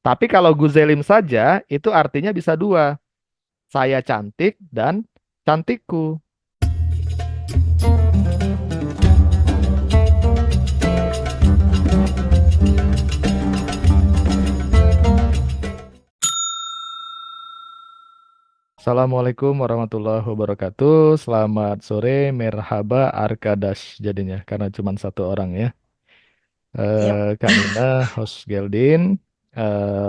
Tapi kalau Guzelim saja, itu artinya bisa dua. Saya cantik dan cantikku. Assalamualaikum warahmatullahi wabarakatuh. Selamat sore, merhaba, arkadash jadinya. Karena cuma satu orang ya. Yap. Kak Nina, host Geldin.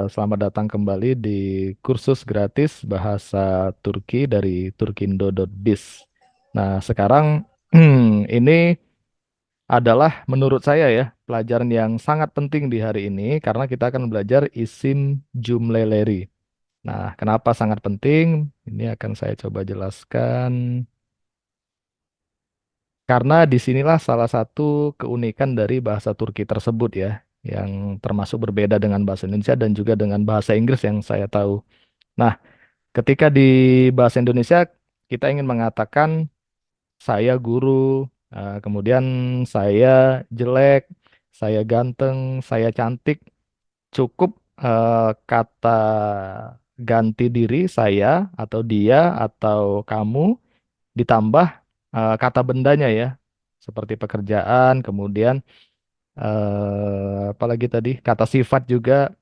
Selamat datang kembali di kursus gratis bahasa Turki dari turkindo.biz. Nah, sekarang ini adalah menurut saya ya pelajaran yang sangat penting di hari ini karena kita akan belajar isim jumleleri. Nah, kenapa sangat penting? Ini akan saya coba jelaskan. Karena disinilah salah satu keunikan dari bahasa Turki tersebut ya, yang termasuk berbeda dengan bahasa Indonesia dan juga dengan bahasa Inggris yang saya tahu. Nah, ketika di bahasa Indonesia kita ingin mengatakan saya guru, kemudian saya jelek, saya ganteng, saya cantik, cukup kata ganti diri saya atau dia atau kamu ditambah kata bendanya ya, seperti pekerjaan, kemudian apalagi tadi kata sifat juga.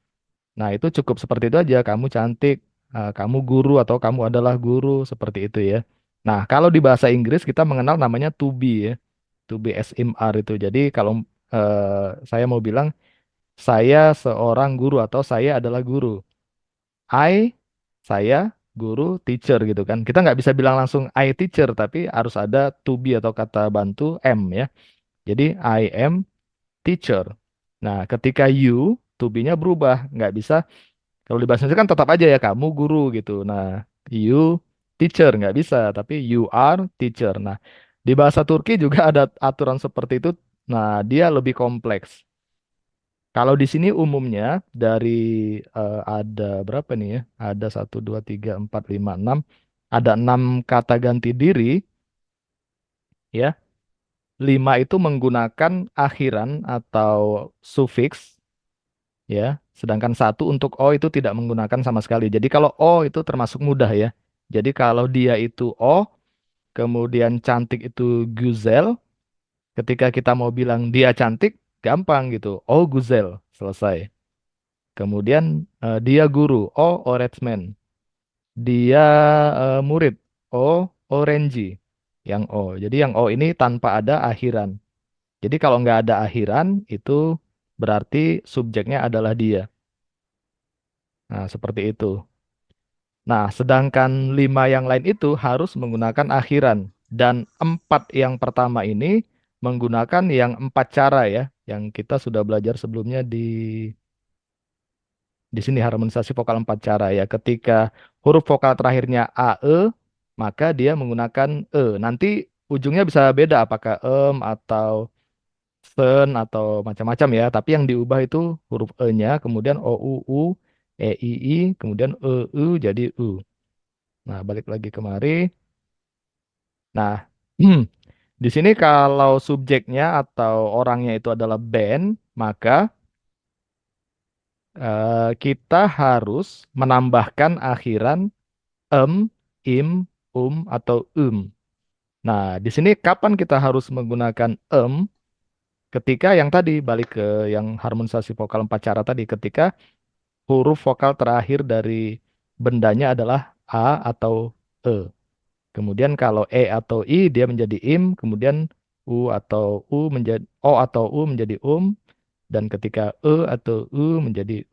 Nah, itu cukup seperti itu aja. Kamu cantik, kamu guru atau kamu adalah guru seperti itu ya. Nah, kalau di bahasa Inggris kita mengenal namanya to be ya, to be SMR itu. Jadi kalau saya mau bilang saya seorang guru atau saya adalah guru. I, saya, guru, teacher gitu kan. Kita nggak bisa bilang langsung I teacher, tapi harus ada to be atau kata bantu am ya. Jadi I am teacher. Nah, ketika you, to be-nya berubah. Nggak bisa, kalau di bahasa Indonesia kan tetap aja ya kamu guru gitu. Nah, you teacher nggak bisa, tapi you are teacher. Nah, di bahasa Turki juga ada aturan seperti itu. Nah, dia lebih kompleks. Kalau di sini umumnya dari ada berapa nih ya? Ada satu, dua, tiga, empat, lima, enam. Ada enam kata ganti diri, ya. Lima itu menggunakan akhiran atau sufiks, ya. Sedangkan satu untuk O itu tidak menggunakan sama sekali. Jadi kalau O itu termasuk mudah ya. Jadi kalau dia itu O, kemudian cantik itu Güzel, ketika kita mau bilang dia cantik, gampang gitu. Oh Güzel, selesai. Kemudian dia guru, oh Orangeman. Dia murid, oh Orange. Yang O. Jadi yang O ini tanpa ada akhiran. Jadi kalau nggak ada akhiran, itu berarti subjeknya adalah dia. Nah, seperti itu. Nah, sedangkan lima yang lain itu harus menggunakan akhiran. Dan empat yang pertama ini menggunakan yang empat cara ya, yang kita sudah belajar sebelumnya di sini harmonisasi vokal empat cara ya. Ketika huruf vokal terakhirnya AE, maka dia menggunakan E. Nanti ujungnya bisa beda apakah atau sen atau macam-macam ya. Tapi yang diubah itu huruf E-nya, kemudian O, U, U, E, I, I, kemudian E, U jadi U. Nah, balik lagi kemari. Nah, di sini kalau subjeknya atau orangnya itu adalah band, maka kita harus menambahkan akhiran em, im, atau Nah, di sini kapan kita harus menggunakan ketika yang tadi balik ke yang harmonisasi vokal empat cara tadi, ketika huruf vokal terakhir dari bendanya adalah A atau E. Kemudian kalau E atau I dia menjadi im, kemudian U menjadi O atau U menjadi dan ketika E atau U menjadi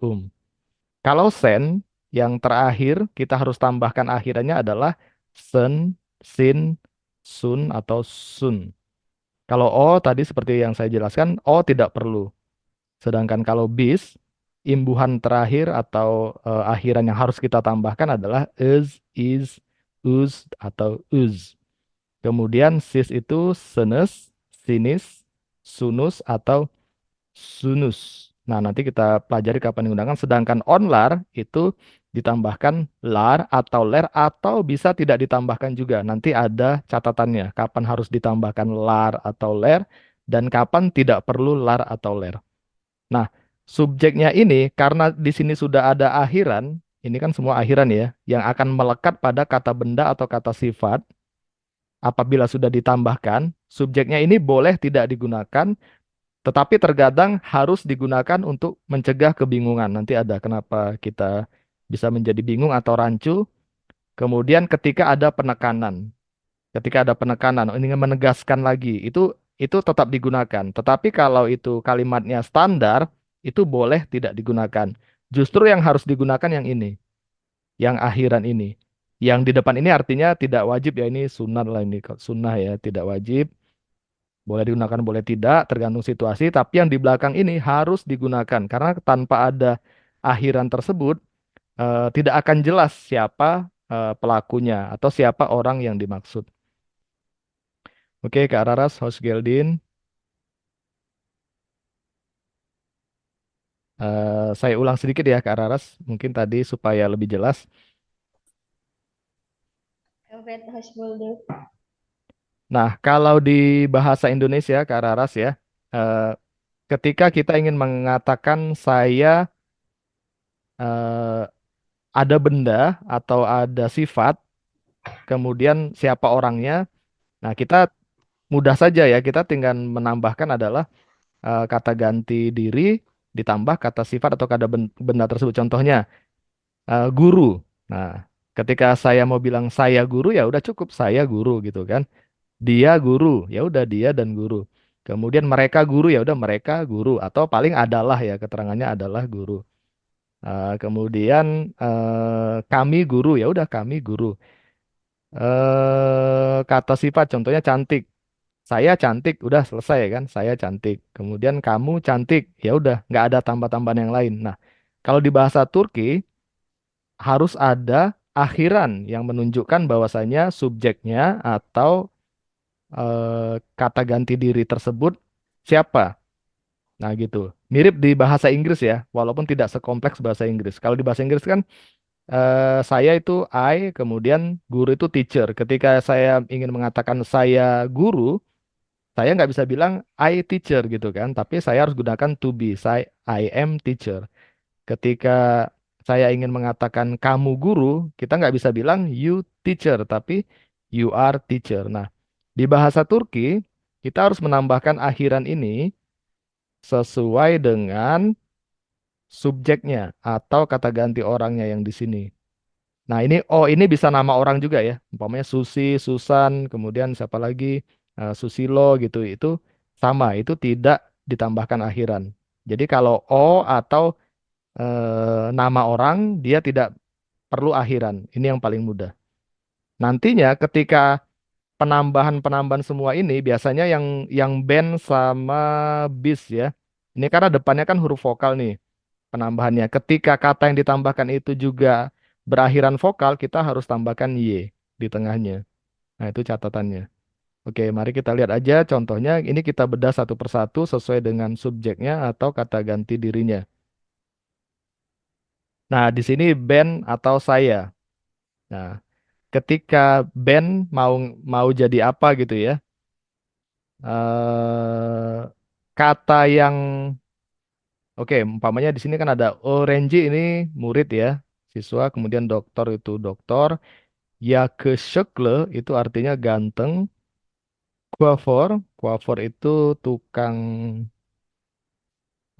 Kalau sen yang terakhir kita harus tambahkan akhirannya adalah sen, sin, sun atau sun. Kalau O tadi seperti yang saya jelaskan, O tidak perlu. Sedangkan kalau bis, imbuhan terakhir atau akhiran yang harus kita tambahkan adalah is, us, atau uz. Kemudian sis itu senes, sinis, sunus, atau sunus. Nah, nanti kita pelajari kapan digunakan. Sedangkan onlar itu ditambahkan lar atau ler atau bisa tidak ditambahkan juga. Nanti ada catatannya kapan harus ditambahkan lar atau ler dan kapan tidak perlu lar atau ler. Nah, Subjeknya ini karena di sini sudah ada akhiran, ini kan semua akhiran ya, yang akan melekat pada kata benda atau kata sifat. Apabila sudah ditambahkan, subjeknya ini boleh tidak digunakan, tetapi terkadang harus digunakan untuk mencegah kebingungan. Nanti ada kenapa kita bisa menjadi bingung atau rancu. Kemudian ketika ada penekanan, ini menegaskan lagi, itu tetap digunakan. Tetapi kalau itu kalimatnya standar, itu boleh tidak digunakan. Justru yang harus digunakan yang ini, yang akhiran ini. Yang di depan ini artinya tidak wajib ya, ini sunat lah ini, sunnah ya, tidak wajib. Boleh digunakan, boleh tidak, tergantung situasi. Tapi yang di belakang ini harus digunakan karena tanpa ada akhiran tersebut, tidak akan jelas siapa pelakunya atau siapa orang yang dimaksud. Oke, Kak Raras, host Geldin. Saya ulang sedikit ya, Kak Raras, mungkin tadi supaya lebih jelas. Alfred Hashbolder. Nah, kalau di bahasa Indonesia, Kak Raras ya, eh, ketika kita ingin mengatakan saya eh, ada benda atau ada sifat, kemudian siapa orangnya, nah kita mudah saja ya, kita tinggal menambahkan adalah kata ganti diri ditambah kata sifat atau kata benda tersebut. Contohnya, guru. Nah, ketika saya mau bilang saya guru ya udah cukup saya guru gitu kan. Dia guru, ya udah dia dan guru. Kemudian mereka guru ya udah mereka guru atau paling adalah ya keterangannya adalah guru. Kemudian kami guru ya udah kami guru. Kata sifat contohnya cantik. Saya cantik udah selesai kan saya cantik. Kemudian kamu cantik ya udah nggak ada tambah-tambahan yang lain. Nah, kalau di bahasa Turki harus ada akhiran yang menunjukkan bahwasanya subjeknya atau kata ganti diri tersebut siapa. Nah, gitu. Mirip di bahasa Inggris ya, walaupun tidak sekompleks bahasa Inggris. Kalau di bahasa Inggris kan saya itu I, kemudian guru itu teacher. Ketika saya ingin mengatakan saya guru, saya nggak bisa bilang I teacher gitu kan, tapi saya harus gunakan to be. Saya I am teacher. Ketika saya ingin mengatakan kamu guru, kita nggak bisa bilang you teacher, tapi you are teacher. Nah, di bahasa Turki, kita harus menambahkan akhiran ini sesuai dengan subjeknya atau kata ganti orangnya yang di sini. Nah, ini bisa nama orang juga ya. Umpamanya Susi, Susan, kemudian siapa lagi? Susilo gitu. Itu sama, itu tidak ditambahkan akhiran. Jadi kalau O atau nama orang dia tidak perlu akhiran. Ini yang paling mudah. Nantinya ketika penambahan-penambahan semua ini biasanya yang band sama bis ya. Ini karena depannya kan huruf vokal nih penambahannya. Ketika kata yang ditambahkan itu juga berakhiran vokal, kita harus tambahkan Y di tengahnya. Nah, itu catatannya. Oke, mari kita lihat aja contohnya. Ini kita bedah satu persatu sesuai dengan subjeknya atau kata ganti dirinya. Nah, di sini band atau saya. Nah, ketika band mau mau jadi apa gitu ya? Kata yang oke, umpamanya di sini kan ada Orange ini murid ya, siswa, kemudian dokter itu dokter, yakışıklı itu artinya ganteng, coiffeur itu tukang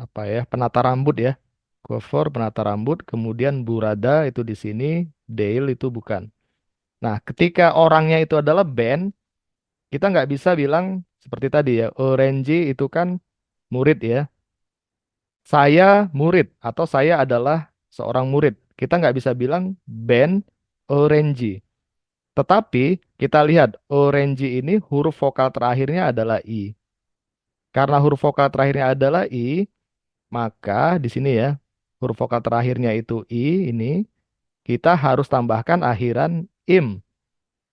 apa ya, penata rambut ya. Coiffeur penata rambut, kemudian burada itu di sini, Dale itu bukan. Nah, ketika orangnya itu adalah band, kita nggak bisa bilang seperti tadi ya, Orange itu kan murid ya. Saya murid atau saya adalah seorang murid. Kita nggak bisa bilang band Orange. Tetapi kita lihat Orange ini huruf vokal terakhirnya adalah I. Karena huruf vokal terakhirnya adalah I, maka di sini ya, huruf vokal terakhirnya itu I ini, kita harus tambahkan akhiran im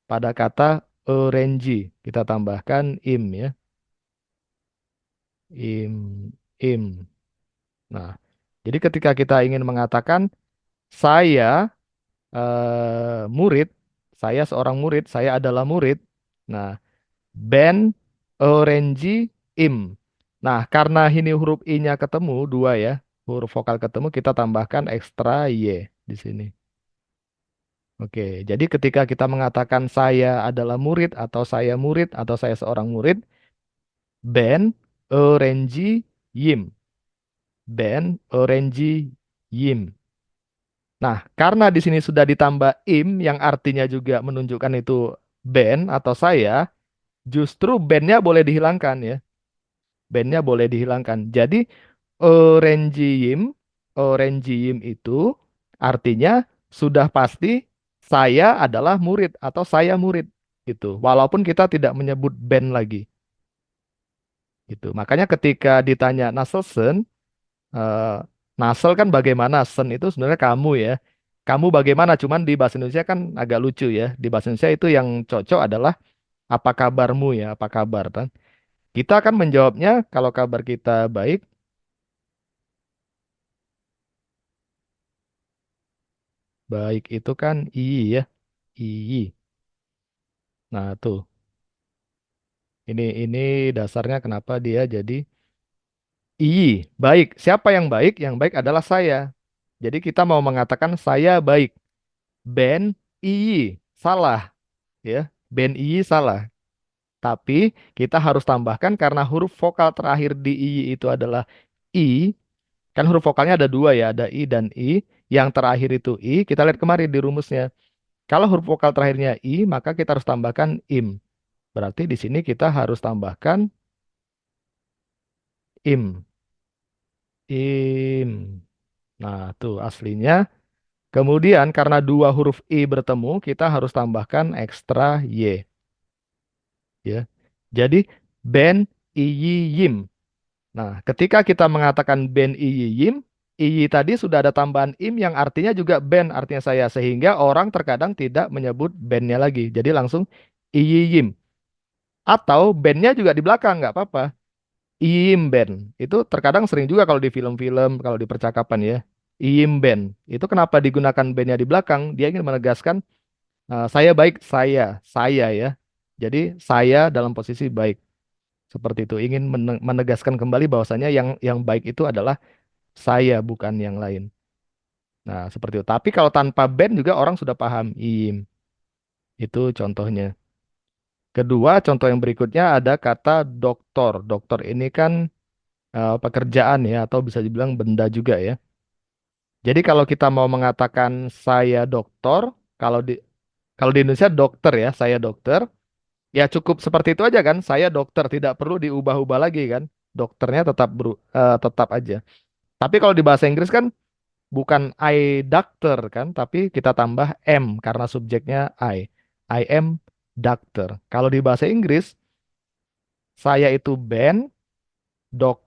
pada kata Orange. Kita tambahkan im ya. Im. Nah, jadi ketika kita ingin mengatakan saya murid, saya seorang murid, saya adalah murid. Nah, Ben Orange Im. Nah, karena ini huruf I-nya ketemu dua ya. huruf vokal ketemu kita tambahkan ekstra Y di sini. Oke, jadi ketika kita mengatakan saya adalah murid atau saya seorang murid, Ben Orange Yim. Ben Orange Yim. Nah, karena di sini sudah ditambah im yang artinya juga menunjukkan itu Ben atau saya, justru bandnya boleh dihilangkan ya. Bandnya boleh dihilangkan. Jadi Orangeyim, Orangeyim itu artinya sudah pasti saya adalah murid atau saya murid gitu. Walaupun kita tidak menyebut band lagi gitu. Makanya ketika ditanya Nasselsen, eh, Nassel kan bagaimana, Sen itu sebenarnya kamu ya. Kamu bagaimana? Cuman di bahasa Indonesia kan agak lucu ya. Di bahasa Indonesia itu yang cocok adalah apa kabarmu ya, apa kabar kan? Kita akan menjawabnya kalau kabar kita baik, baik itu kan iyi ya, iyi. Nah, tuh. Ini dasarnya kenapa dia jadi iyi, baik. Siapa yang baik? Yang baik adalah saya. Jadi kita mau mengatakan saya baik. Ben iyi, salah ya. Ben iyi salah. Tapi kita harus tambahkan karena huruf vokal terakhir di iyi itu adalah i. Kan huruf vokalnya ada dua ya, ada i dan i. Yang terakhir itu i. Kita lihat kemarin di rumusnya. Kalau huruf vokal terakhirnya i, maka kita harus tambahkan im. Berarti di sini kita harus tambahkan im. Im. Nah, tuh aslinya. Kemudian karena dua huruf i bertemu, kita harus tambahkan ekstra y. Ya. Jadi ben iyi yim. Nah, ketika kita mengatakan ben iyi yim, iyi tadi sudah ada tambahan im yang artinya juga ben artinya saya. Sehingga orang terkadang tidak menyebut bennya lagi. Jadi langsung iyi yim. Atau bandnya juga di belakang, nggak apa-apa. Iyim band. Itu terkadang sering juga kalau di film-film, kalau di percakapan ya. Iyim band. Itu kenapa digunakan bandnya di belakang? Dia ingin menegaskan, saya baik, saya ya. Jadi saya dalam posisi baik. Seperti itu. Ingin menegaskan kembali bahwasanya yang baik itu adalah saya, bukan yang lain. Nah, seperti itu. Tapi kalau tanpa band juga orang sudah paham. Iyim. Itu contohnya. Kedua, contoh yang berikutnya ada kata doktor. Doktor ini kan pekerjaan ya atau bisa dibilang benda juga ya. Jadi kalau kita mau mengatakan saya dokter, kalau di kalau di Indonesia dokter ya, saya dokter, ya cukup seperti itu aja kan, saya dokter, tidak perlu diubah-ubah lagi kan. Dokternya tetap aja. Tapi kalau di bahasa Inggris kan bukan I doctor kan, tapi kita tambah am karena subjeknya I. I am doctor. Kalau di bahasa Inggris, saya itu Ben, dok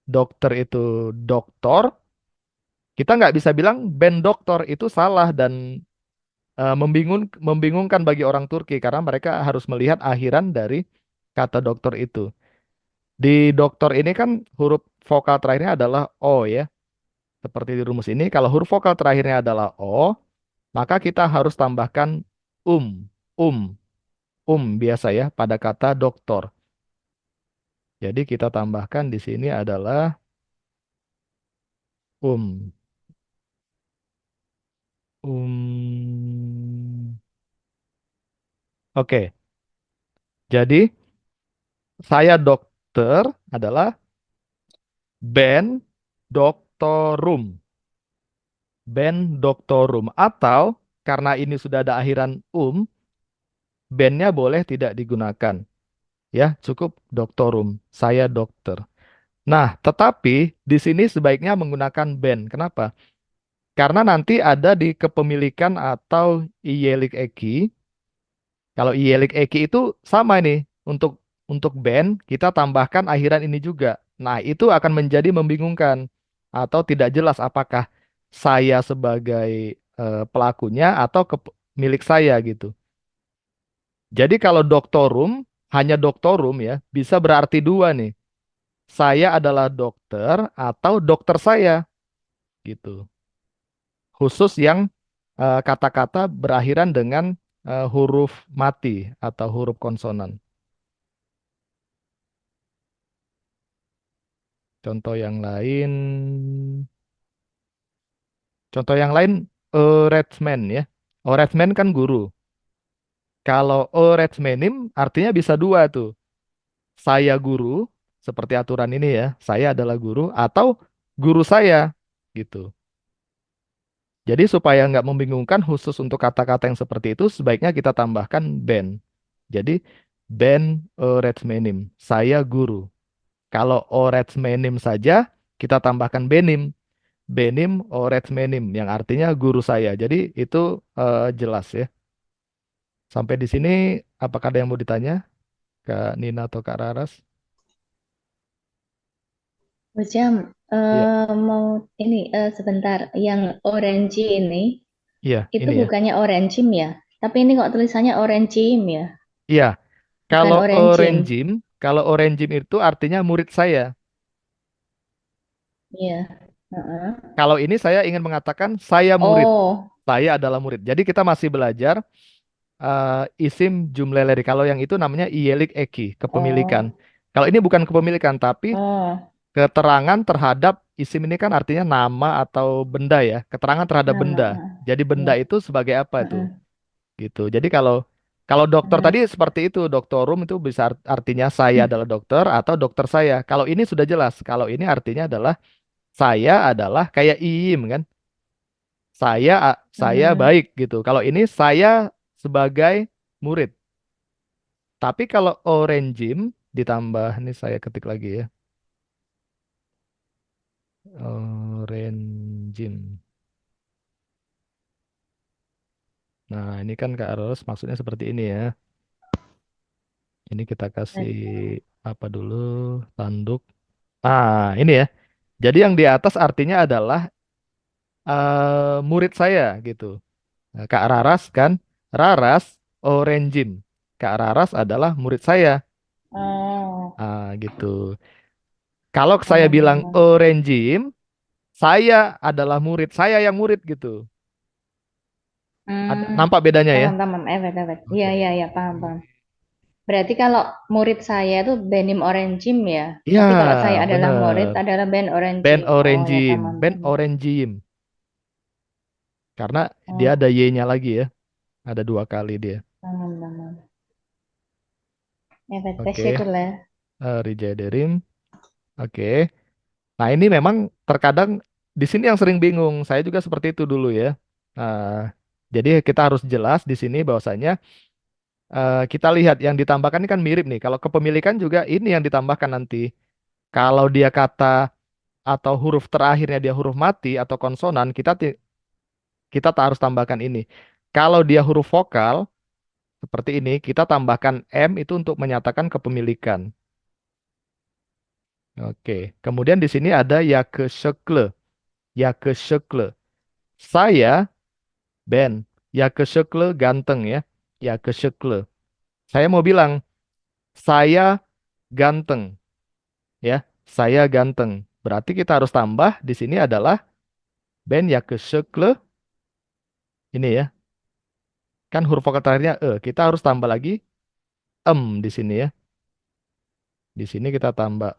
dokter itu doktor. Kita nggak bisa bilang band doktor itu salah dan membingungkan bagi orang Turki karena mereka harus melihat akhiran dari kata dokter itu. Di dokter ini kan huruf vokal terakhirnya adalah O ya. Seperti di rumus ini, kalau huruf vokal terakhirnya adalah O, maka kita harus tambahkan um, um, biasa ya pada kata dokter. Jadi kita tambahkan di sini adalah um, um. Oke, jadi saya dokter adalah Ben Doctorum. Ben Doctorum. Atau karena ini sudah ada akhiran bandnya boleh tidak digunakan. Ya, cukup Doctorum. Saya dokter. Nah, tetapi di sini sebaiknya menggunakan band. Kenapa? Karena nanti ada di kepemilikan atau Iyelik Eki. Kalau Ielik Eki itu sama ini untuk band kita tambahkan akhiran ini juga. Nah, itu akan menjadi membingungkan atau tidak jelas apakah saya sebagai pelakunya atau milik saya gitu. Jadi kalau doktorum hanya doktorum ya bisa berarti dua nih. Saya adalah dokter atau dokter saya gitu. Khusus yang kata-kata berakhiran dengan huruf mati atau huruf konsonan. Contoh yang lain, contoh yang lain, Redsman ya. Oh, Redsman kan guru. Kalau Redsmanim artinya bisa dua tuh. Saya guru, seperti aturan ini ya. Saya adalah guru atau guru saya gitu. Jadi supaya nggak membingungkan khusus untuk kata-kata yang seperti itu, sebaiknya kita tambahkan ben. Jadi ben Redsmanim. Saya guru. Kalau Oretsmenim saja, kita tambahkan benim. Benim Oretsmenim, yang artinya guru saya. Jadi itu jelas ya. Sampai di sini, apakah ada yang mau ditanya, Kak Nina atau Kak Raras? Bu Jam, Iya, mau ini sebentar. Yang orange ini, iya, itu ini ya. bukannya orangim ya? Tapi ini kok tulisannya orangim ya? Iya, Bukan kalau orangim. Orangim, kalau Orangim itu artinya murid saya. Iya. Heeh. Kalau ini saya ingin mengatakan saya murid. Oh, Saya adalah murid. Jadi kita masih belajar isim jumleleri. Kalau yang itu namanya iyelik eki, kepemilikan. oh, Kalau ini bukan kepemilikan, tapi oh. keterangan terhadap isim ini kan artinya nama atau benda ya. Keterangan terhadap Nama. benda. Jadi benda Iya. itu sebagai apa itu? Heeh. Gitu. Jadi kalau kalau dokter Heeh. tadi seperti itu, doktorum itu bisa artinya saya adalah dokter atau dokter saya. Kalau ini sudah jelas. Kalau ini artinya adalah saya adalah kayak Iim kan. Saya Heeh. baik gitu. Kalau ini saya sebagai murid. Tapi kalau orangim ditambah ini saya ketik lagi ya. Orangim. Nah, ini kan Kak Ros maksudnya seperti ini ya. Ini kita kasih apa dulu? Tanduk. Ah, ini ya. Jadi yang di atas artinya adalah murid saya gitu. Nah, Kak Raras kan, Raras Orangim. Kak Raras adalah murid saya. Oh, Ah, gitu. Kalau saya paham, bilang paham. Orangim, saya adalah murid, saya yang murid gitu. Hmm, Nampak bedanya ya? paham, paham. Evet, evet. Iya, Oke. iya, iya, paham, paham. Berarti kalau murid saya itu Benim Orangim ya. Iya, Tapi kalau saya adalah murid bener. adalah Ben Ben Orangim. Oh ya, Orangim, paham, Ben paham. Orangim. Karena dia Oh, ada Y-nya lagi ya. Ada dua kali dia. paham, paham. Evet, Oke, teşekkürler. Rijederim. Oke. Nah, ini memang terkadang di sini yang sering bingung. Saya juga seperti itu dulu ya. Nah, jadi kita harus jelas di sini bahwasanya kita lihat yang ditambahkan ini kan mirip nih. Kalau kepemilikan juga ini yang ditambahkan nanti. Kalau dia kata atau huruf terakhirnya dia huruf mati atau konsonan, kita tak harus tambahkan ini. Kalau dia huruf vokal seperti ini, kita tambahkan M itu untuk menyatakan kepemilikan. Oke. Kemudian di sini ada yakışıklı. Yakışıklı. Saya Ben. Yakışıklı ganteng ya. Yakışıklı. Saya mau bilang saya ganteng ya. Saya ganteng. Berarti kita harus tambah di sini adalah Ben yakışıklı ini ya. Kan huruf vokal terakhirnya e. Kita harus tambah lagi di sini ya. Di sini kita tambah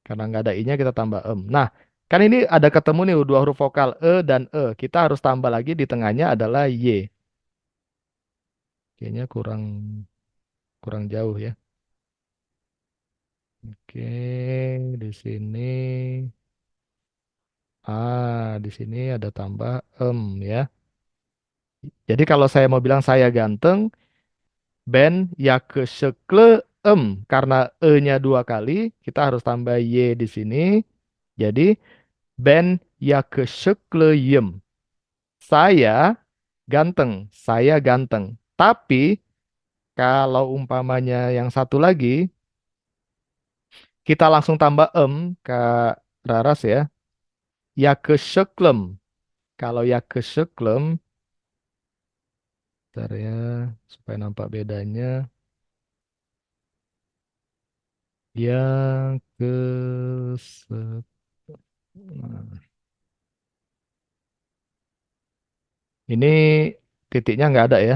karena nggak ada i-nya kita tambah em. Nah, kan ini ada ketemu nih dua huruf vokal e dan e. Kita harus tambah lagi di tengahnya adalah y. Kayaknya kurang kurang jauh ya. Oke, di sini di sini ada tambah ya. Jadi kalau saya mau bilang saya ganteng, ben yakışıklı karena e-nya dua kali, kita harus tambah y di sini. Jadi ben yakışıklıyım. Saya ganteng, saya ganteng. Tapi kalau umpamanya yang satu lagi, kita langsung tambah Kak Raras ya. Yakışıklım. Kalau yakışıklım, bentar ya, supaya nampak bedanya. Yang ke nah, ini titiknya nggak ada ya.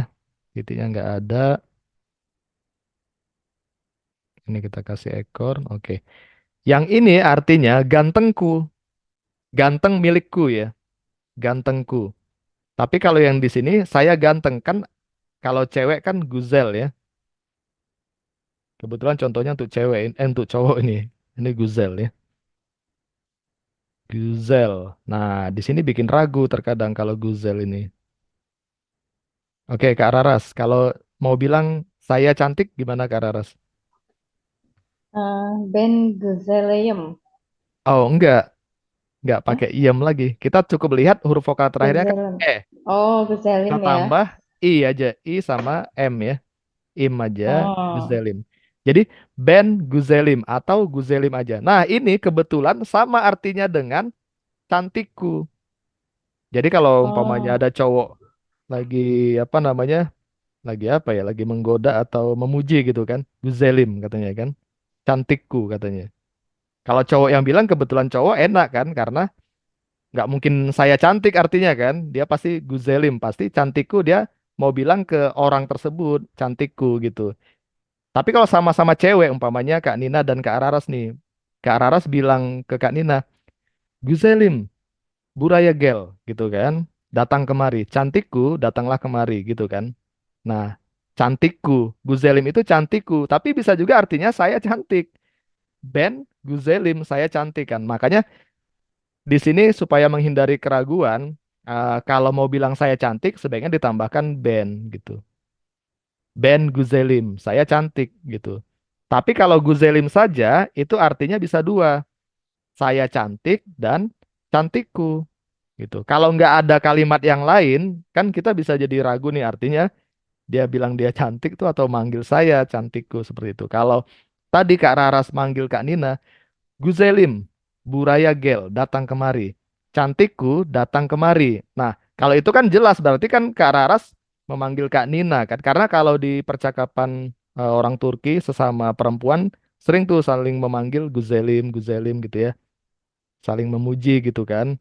Titiknya nggak ada. Ini kita kasih ekor. Oke. Yang ini artinya gantengku, ganteng milikku ya, gantengku. Tapi kalau yang di sini saya ganteng kan, kalau cewek kan guzel ya. Kebetulan contohnya untuk cewek, untuk cowok ini. Ini guzel ya. Guzel. Nah, di sini bikin ragu terkadang kalau guzel ini. Oke, Kak Raras, kalau mau bilang saya cantik gimana Kak Raras? Ben Guzelium. Oh, enggak Eh, pakai iem lagi. Kita cukup lihat huruf vokal terakhirnya kan Guzelium. E. Oh, Kita Guzelim ya. tambah I aja, I sama M ya. Im aja, Oh, Guzelim. Jadi Ben Guzelim atau Guzelim aja. Nah, ini kebetulan sama artinya dengan cantikku. Jadi kalau umpamanya oh, ada cowok lagi apa namanya? Lagi apa ya? Lagi menggoda atau memuji gitu kan. Guzelim katanya kan. Cantikku katanya. Kalau cowok yang bilang kebetulan cowok enak kan karena nggak mungkin saya cantik artinya kan. Dia pasti Guzelim, pasti cantikku dia mau bilang ke orang tersebut cantikku gitu. Tapi kalau sama-sama cewek umpamanya Kak Nina dan Kak Araras nih. Kak Araras bilang ke Kak Nina, Guzelim, Buraya Gel gitu kan. Datang kemari, cantikku datanglah kemari gitu kan. Nah, cantikku, Guzelim itu cantikku, tapi bisa juga artinya saya cantik. Ben Guzelim, saya cantik kan. Makanya di sini supaya menghindari keraguan, kalau mau bilang saya cantik, sebaiknya ditambahkan Ben gitu. Ben Guzelim, saya cantik gitu. Tapi kalau Guzelim saja, itu artinya bisa dua. Saya cantik dan cantikku gitu. Kalau nggak ada kalimat yang lain, kan kita bisa jadi ragu nih artinya dia bilang dia cantik tuh atau manggil saya cantikku seperti itu. Kalau tadi Kak Raras manggil Kak Nina, Guzelim, Buraya Gel, datang kemari. Cantikku, datang kemari. Nah, kalau itu kan jelas berarti kan Kak Raras memanggil Kak Nina kan. Karena kalau di percakapan orang Turki sesama perempuan sering tuh saling memanggil Guzelim, Guzelim gitu ya. Saling memuji gitu kan.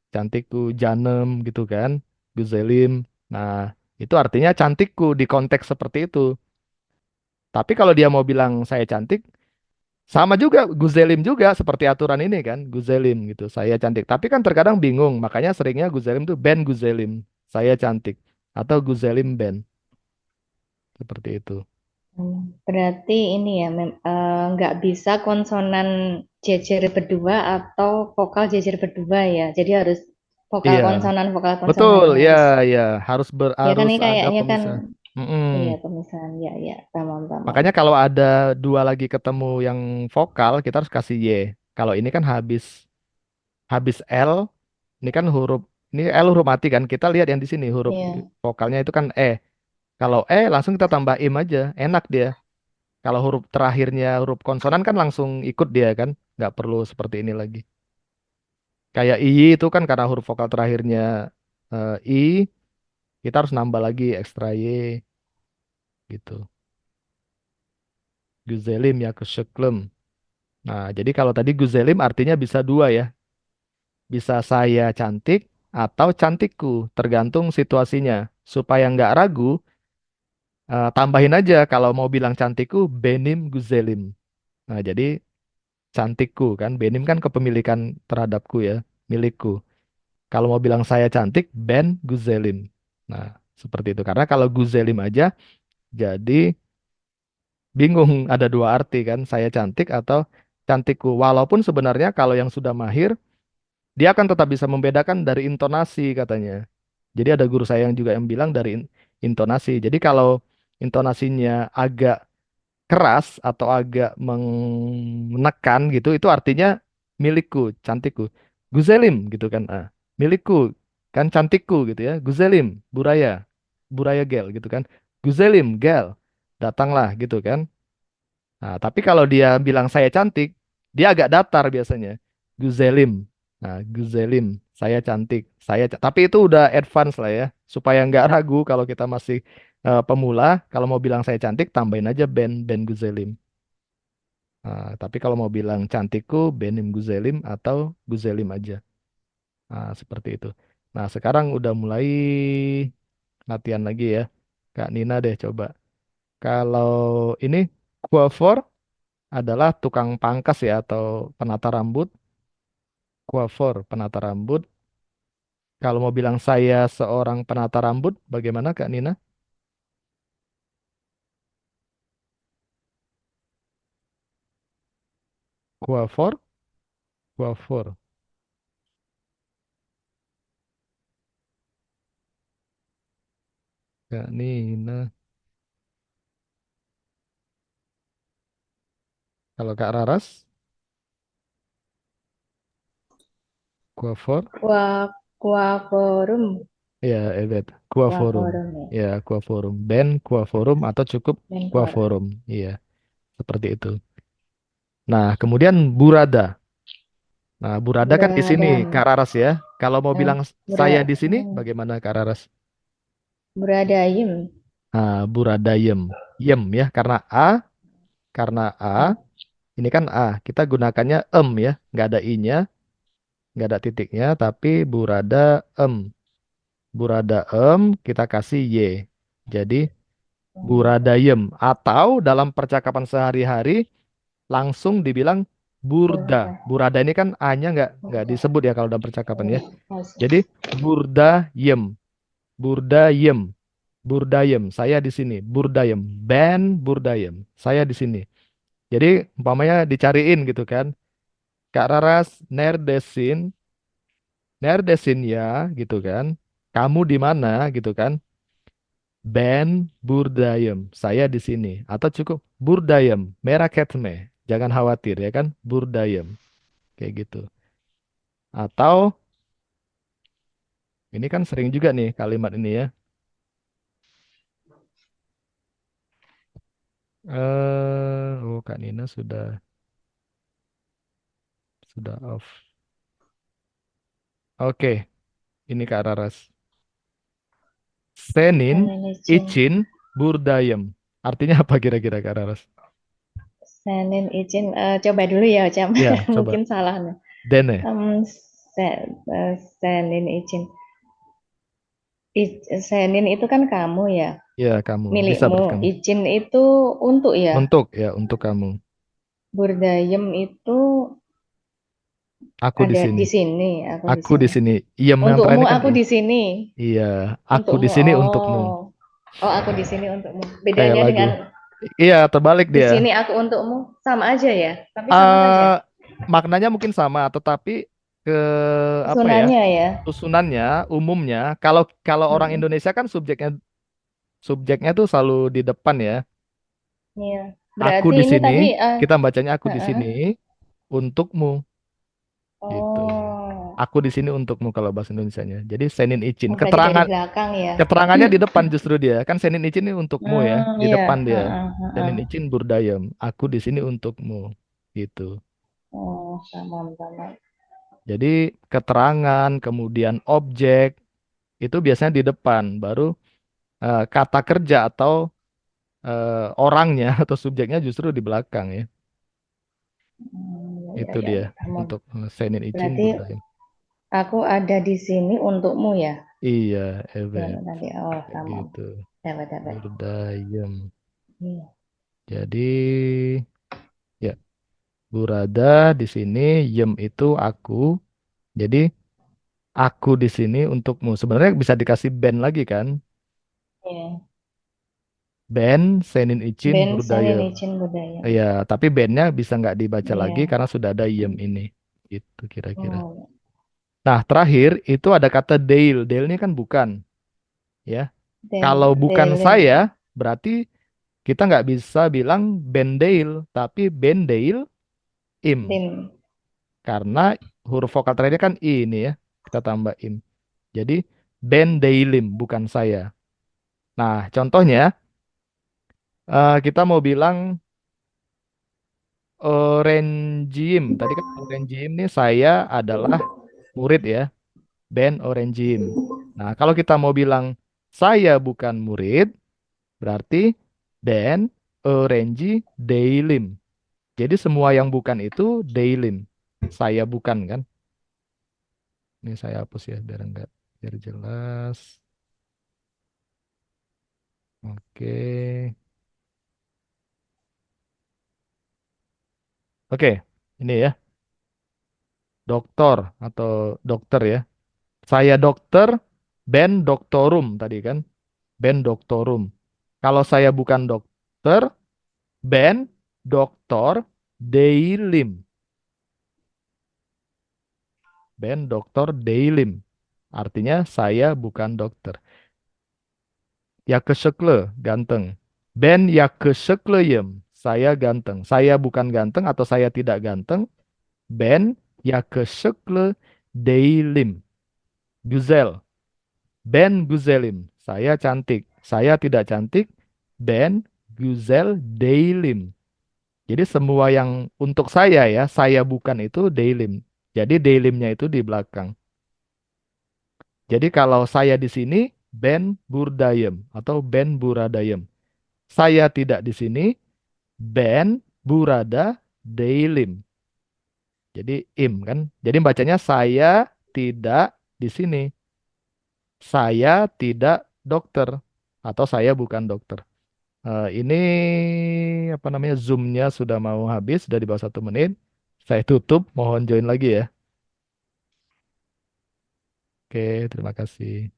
Cantikku, Janem gitu kan. Guzelim. Nah, itu artinya cantikku di konteks seperti itu. Tapi kalau dia mau bilang saya cantik, sama juga Guzelim juga seperti aturan ini kan, Guzelim gitu. Saya cantik. Tapi kan terkadang bingung, makanya seringnya Guzelim tuh Ben Guzelim. Saya cantik atau Guzelim Ben seperti itu. berarti ini ya, nggak bisa konsonan jejer berdua atau vokal jejer berdua ya. Jadi harus Iya, vokal betul. konsonan yang Ya, harus. ya, harus Ya kan harus ini ada kayaknya kan, pemisah. Mm-mm. iya pemisahan. Ya, ya, tamam, tamam. Makanya kalau ada dua lagi ketemu yang vokal, kita harus kasih Y. Kalau ini kan habis habis L, ini kan huruf ini L huruf mati kan. Kita lihat yang di sini huruf Iya. vokalnya itu kan E. Kalau E langsung kita tambah im aja, enak dia. Kalau huruf terakhirnya huruf konsonan kan langsung ikut dia kan, nggak perlu seperti ini lagi. Kayak I itu kan karena huruf vokal terakhirnya I, kita harus nambah lagi ekstra Y gitu. Güzelim ya keşeklım. Nah, jadi kalau tadi Güzelim artinya bisa dua ya. Bisa saya cantik atau cantikku, tergantung situasinya. Supaya nggak ragu, tambahin aja kalau mau bilang cantikku, benim Güzelim. Nah, jadi cantikku kan, benim kan kepemilikan terhadapku ya, milikku. Kalau mau bilang saya cantik, Ben Guzelim. Nah, seperti itu. Karena kalau Guzelim aja, jadi bingung ada dua arti kan, saya cantik atau cantikku. Walaupun sebenarnya kalau yang sudah mahir, dia akan tetap bisa membedakan dari intonasi katanya. Jadi ada guru saya yang juga yang bilang dari intonasi. Jadi kalau intonasinya agak keras atau agak menekan gitu, itu artinya milikku, cantikku. Guzelim gitu kan. Milikku, kan cantikku gitu ya. Guzelim, Buraya, Buraya Gel gitu kan. Guzelim, Gel, datanglah gitu kan. Nah, tapi kalau dia bilang saya cantik, dia agak datar biasanya. Guzelim. Nah, Guzelim, saya cantik. Tapi itu udah advance lah ya, supaya nggak ragu kalau kita masih pemula. Kalau mau bilang saya cantik, tambahin aja Ben Guzelim. Tapi kalau mau bilang cantikku, Benim Guzelim atau Guzelim aja. Seperti itu. Nah, sekarang udah mulai latihan lagi ya. Kak Nina deh coba. Kalau ini cover adalah tukang pangkas ya atau penata rambut, coiffeur, penata rambut. Kalau mau bilang saya seorang penata rambut, bagaimana Kak Nina? Coiffeur, coiffeur. Kak Nina. Kalau Kak Raras, coiffeur. Qua, forum, Ya, evet. Coifforum. forum ya. Ya, coifforum. Band, coifforum atau cukup Dan forum. coifforum. Iya, seperti itu. Nah, kemudian burada. Nah, burada kan di sini, Beradam. Kak Raras ya. Kalau mau Eh, bilang saya di sini, hmm, bagaimana Kak Raras? beradayem. Nah, buradayem. Yem ya, karena A, Hmm, ini kan A. Kita gunakannya ya, nggak ada i-nya, nggak ada titiknya, tapi burada em. Burada kita kasih y. Jadi buradayem atau dalam percakapan sehari-hari langsung dibilang burda. Berda. Burada ini kan a-nya nggak Berda. disebut ya kalau dalam percakapan ya. Jadi Masuk. burdayem, burdayem, burdayem. Saya di sini, burdayem, band burdayem. Saya di sini. Jadi umpamanya dicariin gitu kan. Kak Raras, nerdesin, nerdesin ya gitu kan. Kamu di mana gitu kan. Ben Burdayem, saya di sini. Atau cukup Burdayem, merak etme. Jangan khawatir ya kan, Burdayem. Kayak gitu. Atau ini kan sering juga nih kalimat ini ya. Oh Kak Nina sudah off. Oke, ini Kak Raras. Senin, Managing. için, Burdayem. Artinya apa kira-kira Kak Raras? Senin izin. Coba dulu ya, Cam. Ya, coba. Mungkin salah nih. Dene. Senin izin. Senin itu kan kamu ya, Ya, kamu. Bisa milikmu. berarti kamu. Izin itu untuk ya. Untuk kamu. Burdayem itu Aku di ada sini. di sini, aku di Aku di sini. sini. Iem yang terakhir Untukmu ini kan aku di sini. iya, aku di Untukmu. sini untukmu. Oh. Oh, aku di sini untukmu. Kayak Bedanya lagu. dengan Iya, terbalik di dia. sini aku untukmu sama aja ya, tapi sama saja. eh Maknanya mungkin sama, tetapi ke apa ya? Susunannya ya. Susunannya, umumnya, kalau kalau orang Mm-mm. Indonesia kan subjeknya tuh selalu di depan ya. Iya. Aku Berarti di ini sini, tadi kita bacanya aku di heeh. sini untukmu gitu. Oh. Aku di sini untukmu kalau bahasa Indonesianya. Jadi senin izin. Oh, berarti dari Keterangan belakang ya. Keterangannya di depan justru dia. Kan senin izin ini untukmu ya, Hmm, di iya, depan dia. heeh, heeh. Senin izin burdayem. Aku di sini untukmu. Gitu. Oh, sama sama. Jadi keterangan, kemudian objek itu biasanya di depan, baru kata kerja atau orangnya atau subjeknya justru di belakang ya. Ya, Itu ya, dia ya. Kamu. untuk senin izin Berarti burdayem. aku ada di sini untukmu ya. Iya, Ya, evet, nanti. Oh, kayak sama. gitu. Dapat, dapat. Burdayem. Iya. Jadi ya, burada di sini, yem itu aku. Jadi aku di sini untukmu. Sebenarnya bisa dikasih band lagi kan? Iya. Band Senin için Ben Sanin Burdayem. izin budaya. Iya, tapi bandnya bisa nggak dibaca lagi Iya. karena sudah ada yem ini. Itu kira-kira. Oh, Nah, terakhir itu ada kata Dale. Dale ini kan bukan, ya. Kalau bukan saya, Delen. berarti kita nggak bisa bilang Ben Dale, tapi Ben Dale im. Dim. Karena huruf vokal terakhirnya kan I ini ya. Kita tambah im. Jadi Ben Dailim, bukan saya. Nah, contohnya kita mau bilang Orangeim. Tadi kan Orangeim ini saya adalah murid ya, band Orangeim. Nah, kalau kita mau bilang saya bukan murid, berarti band Orange Dailim. Jadi semua yang bukan itu Dailim. Saya bukan kan? Ini saya hapus ya biar enggak biar jelas. Oke. Oke, ini ya, doktor atau dokter ya. Saya dokter, ben doktorum tadi kan, ben doktorum. Kalau saya bukan dokter, ben doktor deilim, ben doktor deilim. Artinya saya bukan dokter. Yakışıklı, ganteng. Ben yakışıklıyım. Saya ganteng. Saya bukan ganteng atau saya tidak ganteng. Ben yakışıklı değilim. Güzel. Ben güzelim. Saya cantik. Saya tidak cantik. Ben güzel değilim. Jadi semua yang untuk saya ya, saya bukan itu değilim. Jadi değilimnya itu di belakang. Jadi kalau saya di sini, ben buradayım atau ben buradayım. Saya tidak di sini, ben burada değilim. Jadi im kan. Jadi bacanya saya tidak di sini. Saya tidak dokter atau saya bukan dokter. Ini apa namanya Zoom-nya sudah mau habis, sudah di bawah 1 menit. Saya tutup, mohon join lagi ya. Oke, terima kasih.